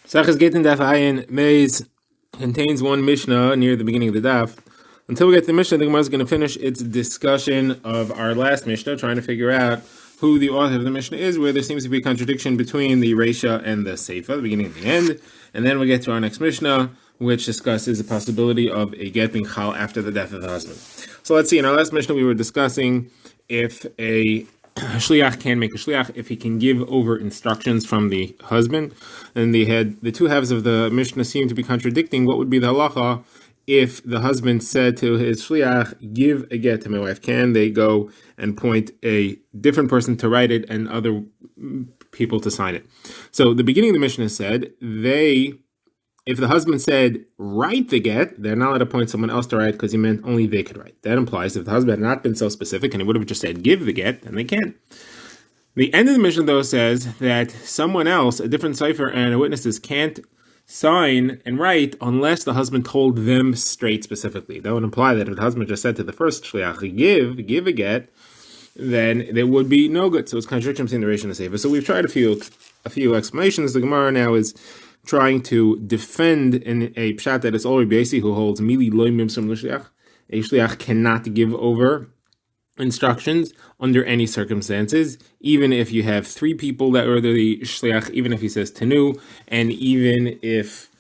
Gittin Daf Maze contains one Mishnah near the beginning of the Daf. Until we get to the Mishnah, the Gemara is going to finish its discussion of our last Mishnah, trying to figure out who the author of the Mishnah is, where there seems to be a contradiction between the Reisha and the Seifa, the beginning and the end. And then we get to our next Mishnah, which discusses the possibility of a get being chal after the death of the husband. So let's see, in our last Mishnah we were discussing if a shliach can make a shliach if he can give over instructions from the husband, and the two halves of the Mishnah seem to be contradicting. What would be the halacha if the husband said to his shliach, give a get to my wife? Can they go and point a different person to write it and other people to sign it? So the beginning of the Mishnah said if the husband said, write the get, they're not allowed to point someone else to write because he meant only they could write. That implies if the husband had not been so specific and he would have just said, give the get, then they can. The end of the Mishnah, though, says that someone else, a different cipher and witnesses, can't sign and write unless the husband told them straight specifically. That would imply that if the husband just said to the first shliach, give a get, then there would be no good. So it's contradiction between the Reisha and the Seifa. So we've tried a few explanations. The Gemara now is trying to defend in a pshat that is already basic, who holds mili loy mimsum l'shliach. A shliach cannot give over instructions under any circumstances, even if you have three people that are the shliach, even if he says tenu, and even if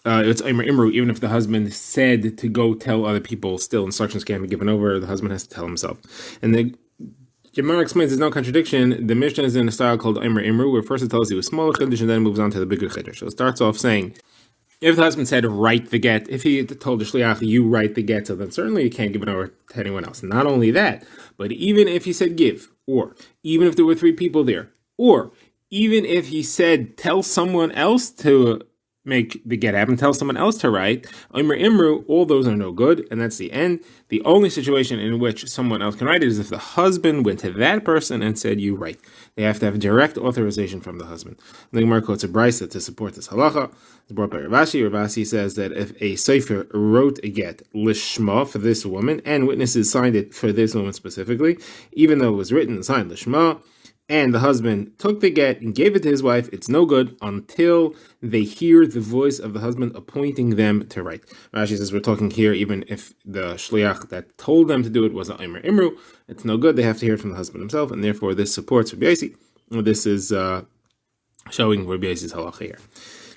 it's imru, even if the husband said to go tell other people, still instructions can't be given over. The husband has to tell himself. And the Gemara explains there's no contradiction. The Mishnah is in a style called Imru, where first it tells you a smaller chiddush and then moves on to the bigger chiddush. So it starts off saying, if the husband said, write the get, if he told the shliach, you write the get, so then certainly you can't give it over to anyone else. Not only that, but even if he said give, or even if there were three people there, or even if he said, tell someone else to make the get happen, tell someone else to write, Imru, all those are no good, and that's the end. The only situation in which someone else can write it is if the husband went to that person and said, you write. They have to have direct authorization from the husband. The Gemara quotes a brisa to support this halacha. It's brought by Rav Ashi. Rav Ashi says that if a sefer wrote a get lishma for this woman, and witnesses signed it for this woman specifically, even though it was written and signed lishma, and the husband took the get and gave it to his wife, it's no good until they hear the voice of the husband appointing them to write. Rashi says we're talking here even if the shliach that told them to do it was an imru, it's no good. They have to hear it from the husband himself, and therefore this supports Rabbi Yosi. This is showing Rabbi Yosi's halacha here.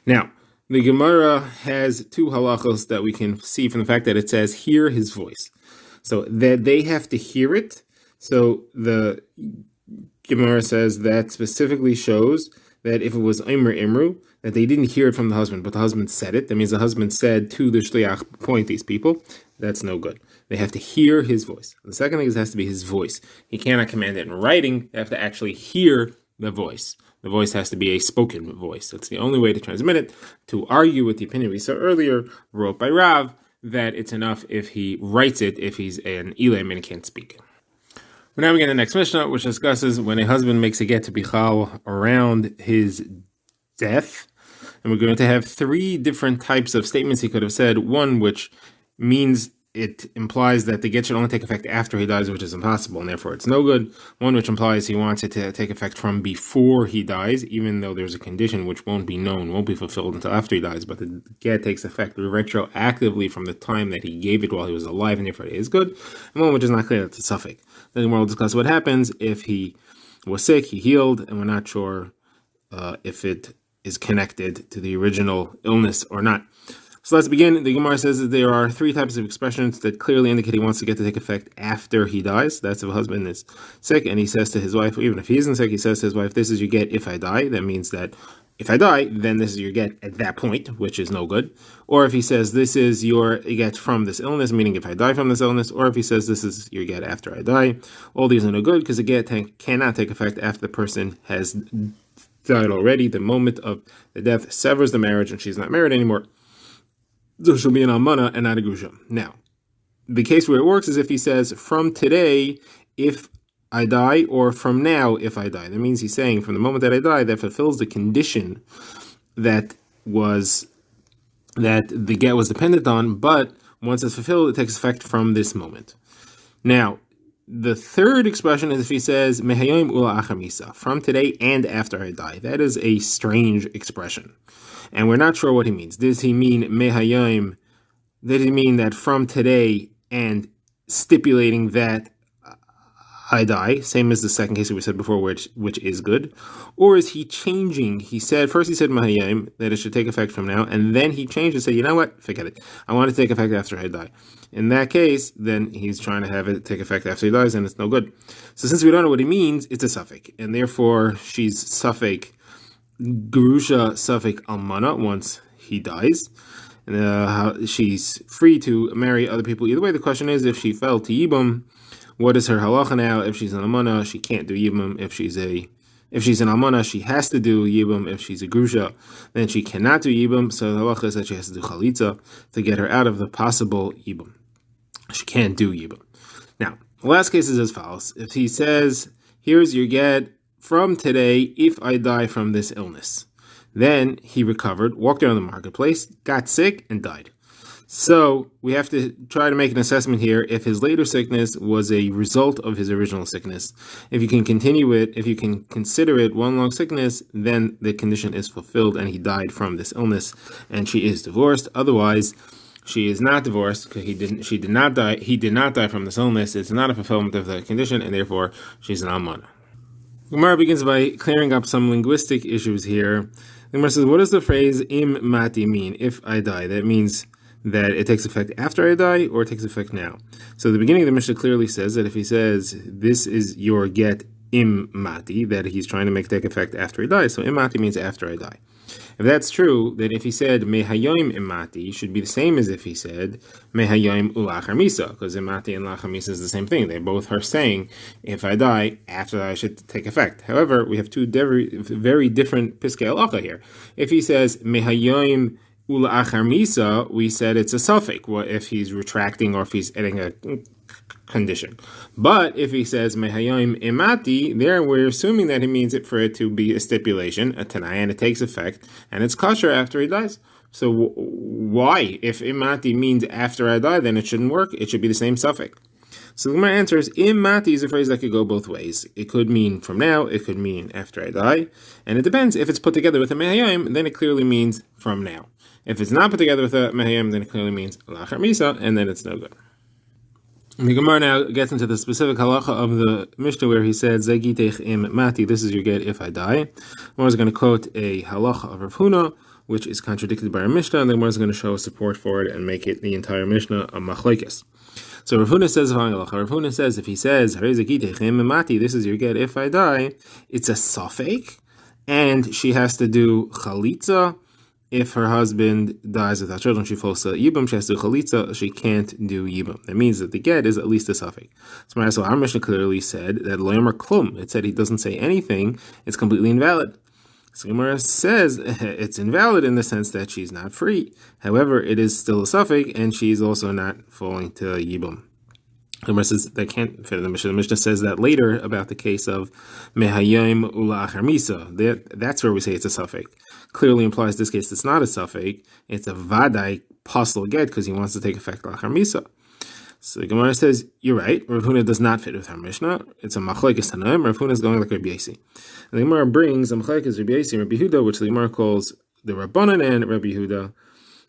Now, the Gemara has two halachos that we can see from the fact that it says hear his voice. So that they have to hear it. So the Gemara says that specifically shows that if it was Imru, that they didn't hear it from the husband, but the husband said it. That means the husband said to the shliach, point these people. That's no good. They have to hear his voice. The second thing is it has to be his voice. He cannot command it in writing. They have to actually hear the voice. The voice has to be a spoken voice. That's the only way to transmit it. To argue with the opinion we saw earlier, wrote by Rav, that it's enough if he writes it, if he's an Elam and he can't speak it. Well, now we get the next Mishnah, which discusses when a husband makes a get to bichal around his death. And we're going to have three different types of statements he could have said. One, which means it implies that the get should only take effect after he dies, which is impossible, and therefore it's no good. One, which implies he wants it to take effect from before he dies, even though there's a condition which won't be known, won't be fulfilled until after he dies, but the get takes effect retroactively from the time that he gave it while he was alive, and therefore it is good. And one which is not clear, that's a suffix. Then we'll discuss what happens if he was sick, he healed, and we're not sure if it is connected to the original illness or not. So let's begin. The Gemara says that there are three types of expressions that clearly indicate he wants to get to take effect after he dies. That's if a husband is sick and he says to his wife, even if he isn't sick, he says to his wife, this is your get if I die. That means that if I die, then this is your get at that point, which is no good. Or if he says, this is your get from this illness, meaning if I die from this illness, or if he says, this is your get after I die. All these are no good because the get cannot take effect after the person has died already. The moment of the death severs the marriage and she's not married anymore. So she'll be an almana and not a grusha. Now, the case where it works is if he says, from today, if I die, or from now, if I die. That means he's saying, from the moment that I die, that fulfills the condition that the get was dependent on, but once it's fulfilled, it takes effect from this moment. Now, the third expression is if he says Mehayim ula achamisa, from today and after I die. That is a strange expression, and we're not sure what he means. Does he mean Mehayim? Does he mean that from today and stipulating that I die, same as the second case that we said before, which is good? Or is he changing? He said Mahayim, that it should take effect from now, and then he changed and said, you know what, forget it. I want it to take effect after I die. In that case, then he's trying to have it take effect after he dies, and it's no good. So since we don't know what he means, it's a suffix, and therefore she's suffix Gerusha suffix Almana once he dies. She's free to marry other people either way. The question is, if she fell to Yibum, what is her halacha now? If she's an almana, she can't do yibum. If she's an almana, she has to do yibum. If she's a grusha, then she cannot do yibum. So the halacha is that she has to do chalitza to get her out of the possible yibum. She can't do yibum. Now, the last case is as follows. If he says, here's your get from today if I die from this illness. Then he recovered, walked around the marketplace, got sick, and died. So we have to try to make an assessment here if his later sickness was a result of his original sickness. If you can continue it, if you can consider it one long sickness, then the condition is fulfilled and he died from this illness and she is divorced. Otherwise, she is not divorced because he did not die from this illness. It's not a fulfillment of the condition and therefore she's an almana. Gemara begins by clearing up some linguistic issues here. Gemara says, what does the phrase im mati mean? If I die, that means that it takes effect after I die or it takes effect now. So the beginning of the Mishnah clearly says that if he says this is your get im mati, that he's trying to make take effect after he dies. So im mati means after I die. If that's true, then if he said mehayim imati, should be the same as if he said mehayim ulachar misa, because imati and lachar misa is the same thing. They both are saying if I die, after that I should take effect. However, we have two very different piskei halacha here. If he says mehayim ulachar misa, we said it's a suffix. Well, if he's retracting or if he's adding a condition. But if he says mehayim imati, there we're assuming that he means it for it to be a stipulation, a tanai, and it takes effect, and it's kosher after he dies. So why? If imati means after I die, then it shouldn't work. It should be the same suffix. So my answer is imati is a phrase that could go both ways. It could mean from now, it could mean after I die, and it depends. If it's put together with a mehayim, then it clearly means from now. If it's not put together with a mehayim, then it clearly means lachar misa, and then it's no good. The Gemara now gets into the specific halacha of the Mishnah where he said, Zegitech im mati, this is your get if I die. The Gemara is going to quote a halacha of Rav Huna, which is contradicted by our Mishnah, and the Gemara is going to show support for it and make it the entire Mishnah a machlekes. So Rav Huna says, Rav Huna says, if he says, Zegitech im mati, this is your get if I die, it's a suffix, and she has to do chalitza. If her husband dies without children, she falls to yibum, she has to do chalitza, she can't do yibum. That means that the get is at least a suffix. So our Mishnah clearly said that lo yomer klum. It said he doesn't say anything, it's completely invalid. So Gemara says it's invalid in the sense that she's not free. However, it is still a suffix, and she's also not falling to yibum. Gemara says that can't fit in the Mishnah. The Mishnah says that later about the case of mehayim ula achar misa. That's where we say it's a suffix. Clearly implies this case it's not a suffix. It's a vadai postal get because he wants to take effect lachar misa. So the Gemara says you're right. Rav Huna does not fit with our Mishnah. It's a machlekes tanaim. Rav Huna is going like Rabbi Yosi. And the Gemara brings a machlekes Rabbi Yosi and Rabbi Yehuda, which the Gemara calls the Rabbanan and Rabbi Yehuda,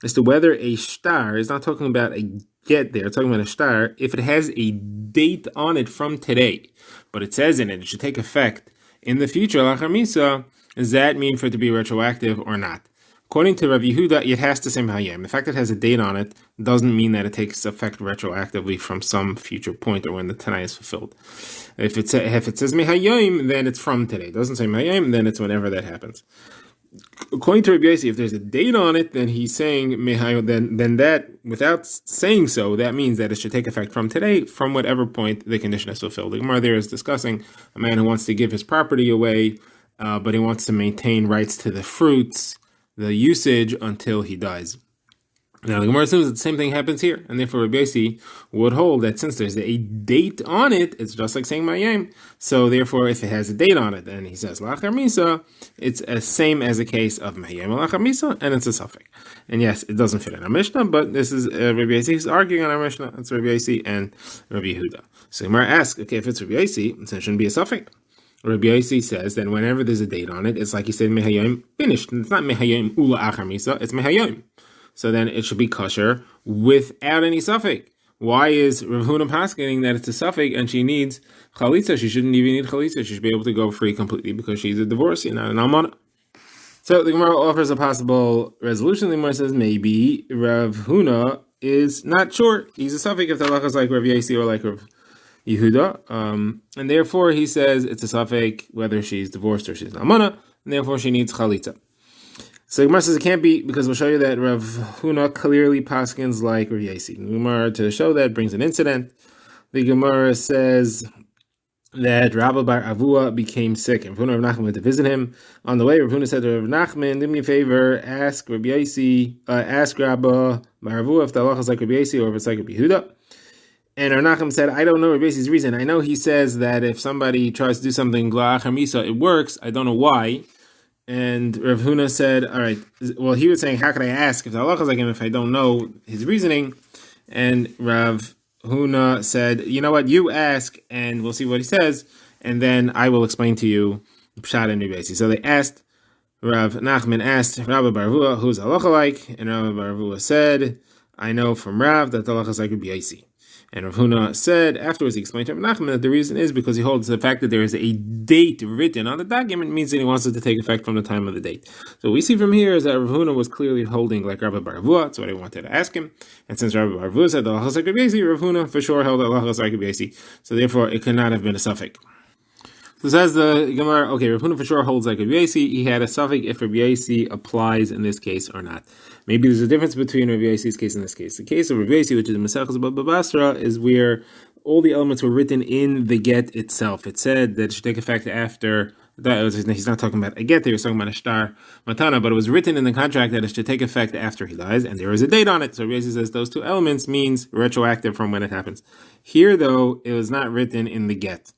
as to whether a shtar is not talking about a get there, talking about a shtar, if it has a date on it from today, but it says in it should take effect in the future, lachar misa, does that mean for it to be retroactive or not? According to Rav Yehuda, it has to say mehayim. The fact that it has a date on it doesn't mean that it takes effect retroactively from some future point or when the tanai is fulfilled. If it says mehayim, then it's from today. It doesn't say mehayim, then it's whenever that happens. According to Rabbi Yosi, if there's a date on it, then he's saying mehayim. Then that, without saying so, that means that it should take effect from today, from whatever point the condition is fulfilled. The Gemara there is discussing a man who wants to give his property away, but he wants to maintain rights to the fruits, the usage, until he dies. Now the Gemara assumes that the same thing happens here, and therefore Rabbi Yossi would hold that since there's a date on it, it's just like saying Mayim. So therefore, if it has a date on it, and he says Lachar Misa, it's the same as a case of Mayim Lachar Misa, and it's a suffix. And yes, it doesn't fit in our Mishnah, but this is Rabbi Yossi who's arguing on our Mishnah. It's Rabbi Yossi and Rabbi Yehuda. So Gemara asks, okay, if it's Rabbi Yossi, then it shouldn't be a suffix. Rabbi Yossi says that whenever there's a date on it, it's like he said Mehayim finished. It's not Mehayim Ula Achar Misa, it's Mehayim. So then it should be kosher without any suffix. Why is Rav Huna paskening that it's a suffix and she needs chalitza? She shouldn't even need chalitza. She should be able to go free completely because she's a divorcee, not an almana. So the Gemara offers a possible resolution. The Gemara says maybe Rav Huna is not sure. He's a suffix if the halacha is like Rav Yossi or like Rav Yehuda. And therefore he says it's a suffix whether she's divorced or she's an almana, and therefore she needs chalitza. So Gemara says it can't be because we'll show you that Rav Huna clearly paskins like Rav Yossi. Gemara to show that brings an incident. The Gemara says that Rabba Bar Avua became sick, and Rav Huna Rav Nachman went to visit him. On the way, Rav Huna said to Rav Nachman, "Do me a favor, ask Rav Yossi, ask Rabba Bar Avua if the halacha is like Rav Yossi or if it's like Rav Yehuda." And Rav Nachman said, "I don't know Rav Yossi's reason. I know he says that if somebody tries to do something gla'achar misa, it works. I don't know why." And Rav Huna said, all right, well, he was saying, how could I ask if the halacha is like him if I don't know his reasoning? And Rav Huna said, you know what, you ask and we'll see what he says, and then I will explain to you Pshat and Rabbi Yossi. So they asked, Rav Nachman asked Rabbi Bar Avua, who's halacha like? And Rabbi Bar Avua said, I know from Rav that the halacha is like Rabbi Yossi. And Rav Huna said, afterwards he explained to Rav Nachman that the reason is because he holds the fact that there is a date written on the document means that he wants it to take effect from the time of the date. So what we see from here is that Rav Huna was clearly holding like Rabbi Bar Avua. That's what I wanted to ask him. And since Rabbi Bar Avua said the halacha is like Rabbi Yossi, Rav Huna for sure held that the halacha is like Rabbi Yossi. So therefore it could not have been a suffix. So says the Gemara, okay, Rav Huna for sure holds like Rabbi Yossi. He had a suffix if Rabbi Yossi applies in this case or not. Maybe there's a difference between Rabbi Yossi's case and this case. The case of Rabbi Yossi, which is Masechus Baba Basra, is where all the elements were written in the get itself. It said that it should take effect after. He's not talking about a get there, he's talking about a shtar matana, but it was written in the contract that it should take effect after he dies, and there is a date on it. So Rabbi Yossi says those two elements means retroactive from when it happens. Here, though, it was not written in the get.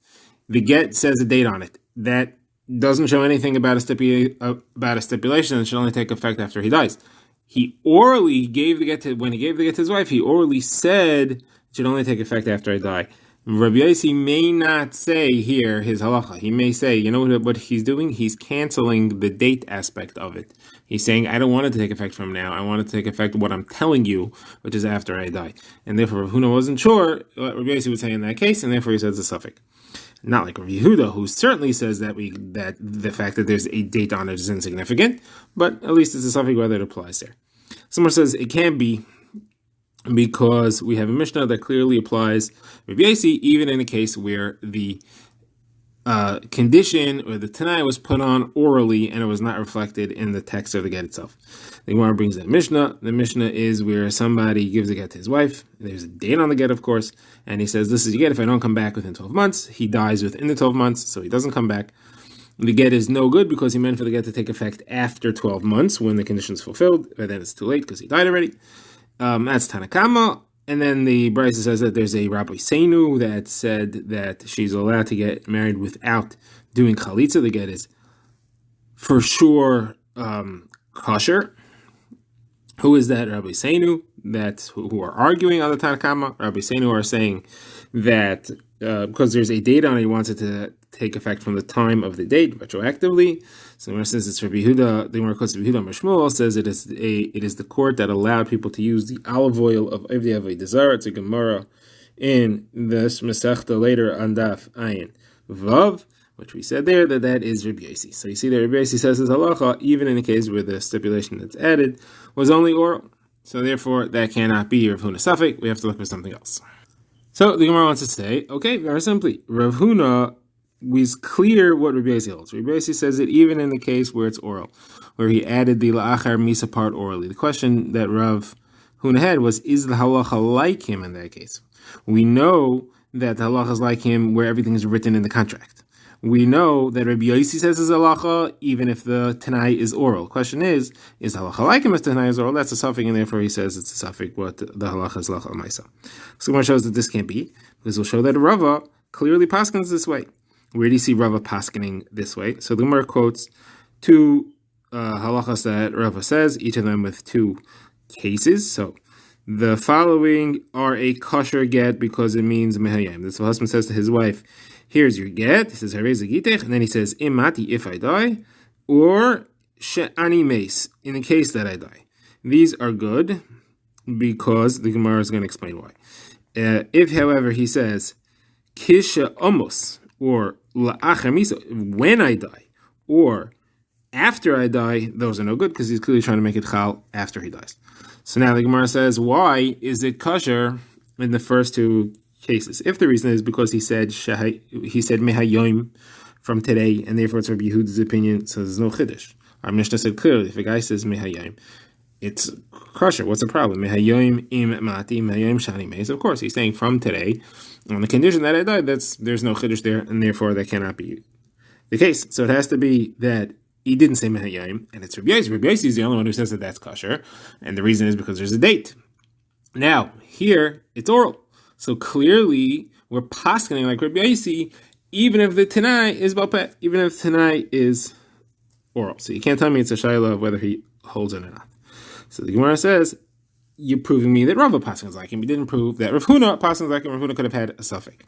The get says a date on it. That doesn't show anything about a stipulation and should only take effect after he dies. He orally gave the get to, when he gave the get to his wife, he orally said it should only take effect after I die. Rabbi Yossi may not say here his halacha. He may say, you know what he's doing? He's canceling the date aspect of it. He's saying, I don't want it to take effect from now. I want it to take effect what I'm telling you, which is after I die. And therefore, Rav Huna wasn't sure what Rabbi Yossi would say in that case, and therefore he says the suffix. Not like Rav Yehuda, who certainly says that the fact that there's a date on it is insignificant, but at least it's a suffix whether it applies there. Someone says it can be because we have a Mishnah that clearly applies Rabbi Yossi, even in a case where the condition or the Tanai was put on orally and it was not reflected in the text of the get itself. The Gemara brings that Mishnah. The Mishnah is where somebody gives a get to his wife. There's a date on the get, of course, and he says, this is your get. If I don't come back within 12 months, he dies within the 12 months, so he doesn't come back. The get is no good because he meant for the get to take effect after 12 months when the condition is fulfilled, or then it's too late because he died already. That's Tanakama. And then the Brisa says that there's a Rabbi Seinu that said that she's allowed to get married without doing chalitza. The get is for sure kosher. Who is that Rabbi Seinu? That's who are arguing on the Tanakama. Rabbi Seinu are saying that because there's a date on it, he wants it to take effect from the time of the date retroactively. So since it's Rabbi Yehuda, the Gemara quotes Rabbi Yehuda Mishmuel says it is the court that allowed people to use the olive oil of Evdei Avodah Zarah. It's a Gemara in the Masechta later on Daf Ayin Vav, which we said there that is Rabbi Yossi. So you see that Rabbi Yossi says his halacha even in the case where the stipulation that's added was only oral. So therefore that cannot be Rav Huna suffix. We have to look for something else. So the Gemara wants to say, okay, very simply, Rav Huna was clear what Rabbi Yossi holds. Rabbi Yossi says it even in the case where it's oral, where he added the la'achar misa part orally. The question that Rav Huna had was, is the halacha like him in that case? We know that the halacha is like him where everything is written in the contract. we know that Rabbi Yossi says is halacha, even if the Tanai is oral. Question is halacha like him as Tanai is oral? That's a suffix, and therefore he says it's a suffix what the halacha is halacha maisa. So Gemara shows that this can't be, because we'll show that Rava clearly paskins this way. Where do you see Rava paskining this way? So the Gemara quotes two halachas that Rava says, each of them with two cases. So the following are a kosher get because it means mehayim. This husband says to his wife, here's your get. He says, harei zagitech, and then he says, imati, if I die, or she'ani meis, in the case that I die. These are good because the Gemara is going to explain why. If, however, he says, kisha omos, or la'achar misa, when I die, or after I die, those are no good because he's clearly trying to make it chal after he dies. So now the Gemara says, why is it kosher in the first two cases? If the reason is because he said mehayom from today, and therefore it's Rabbi Yehuda's opinion, so there's no chiddush. Our Mishnah said clearly, if a guy says mehayom, it's kosher. What's the problem? Mehayom im mati, mehayom shani meis. Of course, he's saying from today, on the condition that I died, there's no chiddush there, and therefore that cannot be the case. So it has to be that he didn't say mehayim, and it's Rabbi Yossi. Rabbi Yossi is the only one who says that that's kosher, and the reason is because there's a date. Now, here, it's oral. So clearly, we're paskening like Rabbi Yossi, even if the Tanai is balpeh, even if Tanai is oral. So you can't tell me it's a shayla of whether he holds it or not. So the Gemara says, you're proving me that Rava paskens like him. You didn't prove that Rav Huna paskens like him. Rav Huna could have had a suffix.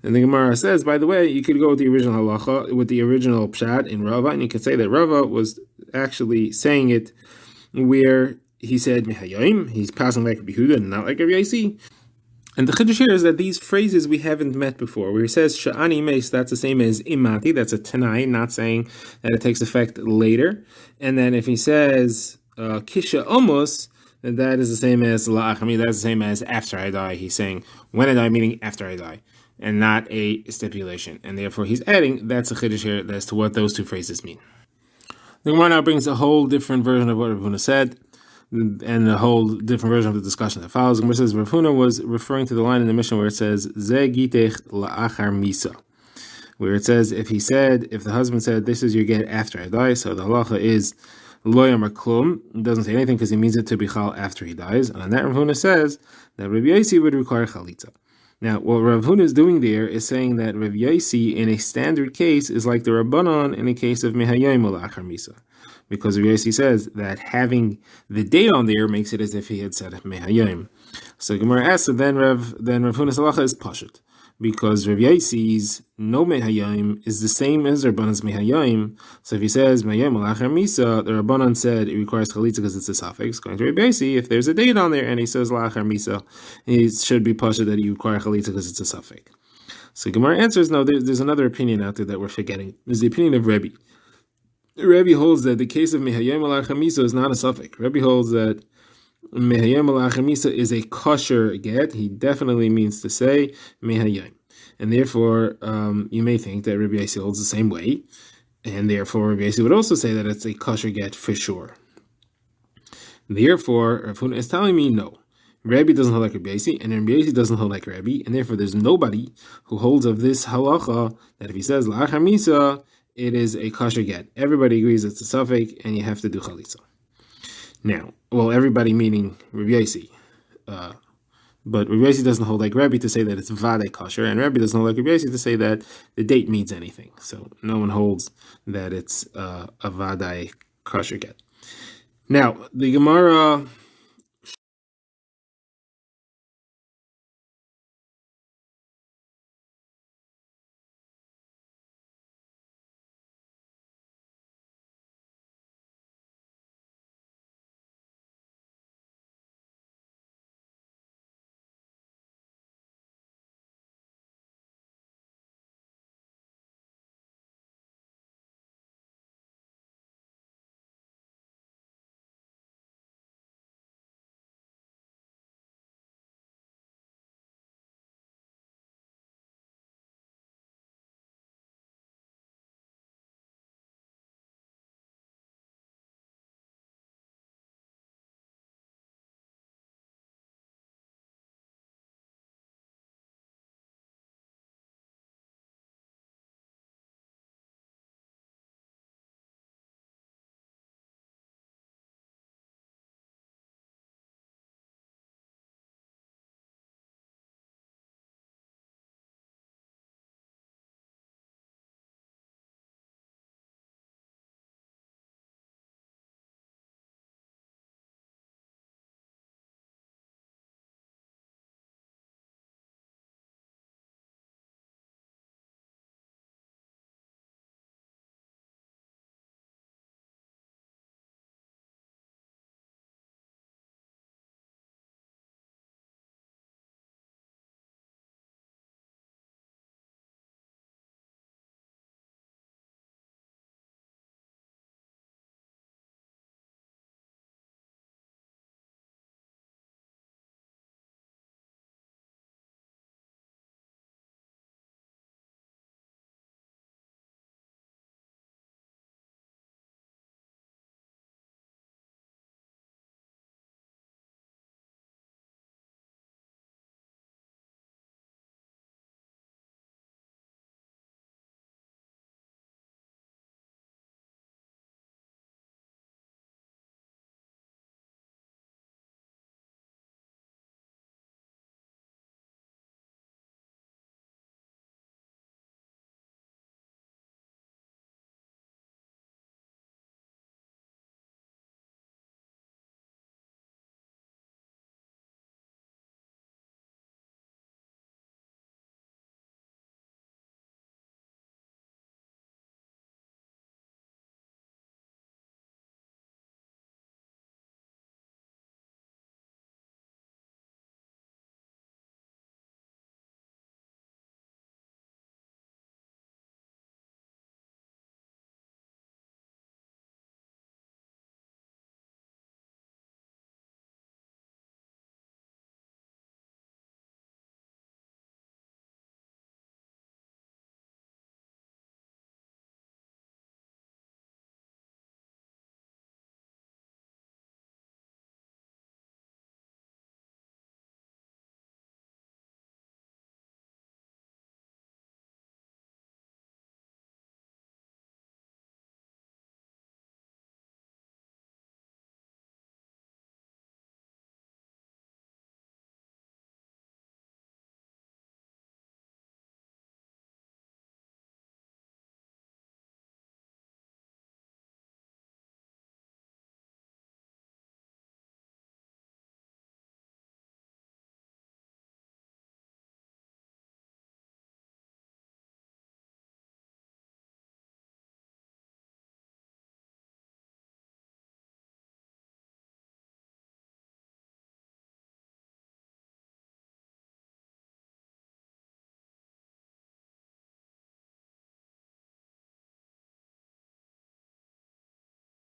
And the Gemara says, by the way, you could go with the original halacha, with the original pshat in Rava, and you could say that Rava was actually saying it where he said mehayim, he's passing like Rabbi Yehuda and not like Rabbi Yossi. And the chiddush here is that these phrases we haven't met before, where he says sha'ani meis, that's the same as imati, that's a tanai, not saying that it takes effect later. And then if he says kisha omos, then that is the same as la'achami, that's the same as after I die. He's saying when I die, meaning after I die, and not a stipulation. And therefore he's adding, that's a chiddush here as to what those two phrases mean. The Gemara now brings a whole different version of what Rav Huna said, and a whole different version of the discussion that follows. The Gemara says Rav Huna was referring to the line in the Mishnah where it says, Ze gitech la'achar misa, where it says, if the husband said, this is your get after I die, so the halacha is lo yamar klum, it doesn't say anything because he means it to be chal after he dies. And on that Rav Huna says that Rabbi Yossi would require chalitza. Now, what Rav Huna is doing there is saying that Rav Yossi, in a standard case, is like the Rabbanon in a case of Mehayim L'achar Misa. Because Rav Yossi says that having the date on there makes it as if he had said Mehayim. So Gemara asks, so then Rav Huna's halacha is Pashut. Because Rav Yossi's no Mehayim is the same as Rabbanon's Mehayim. So if he says Mehayim L'achar Misa, the Rabbanon said it requires Chalitza because it's a suffix. Going to Rav Yossi, if there's a date on there and he says L'achar Misa, it should be Pashut that you require Chalitza because it's a suffix. So Gemara answers, no, there's another opinion out there that we're forgetting. There's the opinion of Rebbe. Rebbe holds that the case of Mehayim L'achar Misa is not a suffix. Rebbe holds that Mehayim L'achar Misa is a kosher get. He definitely means to say Mehayim. And therefore, you may think that Rabbi Yossi holds the same way. And therefore, Rabbi Yossi would also say that it's a kosher get for sure. Therefore, Rav Huna is telling me no. Rabbi doesn't hold like Rabbi Yossi, and Rabbi Yossi doesn't hold like Rabbi. And therefore, there's nobody who holds of this halacha that if he says L'achar Misa, it is a kosher get. Everybody agrees it's a suffix, and you have to do chalitza. Now, well, everybody meaning Rabbi Yossi. But Rabbi Yossi doesn't hold like Rabbi to say that it's vadei kosher, and Rabbi doesn't hold like Rabbi Yossi to say that the date means anything. So no one holds that it's a vadei kosher get. Now, the Gemara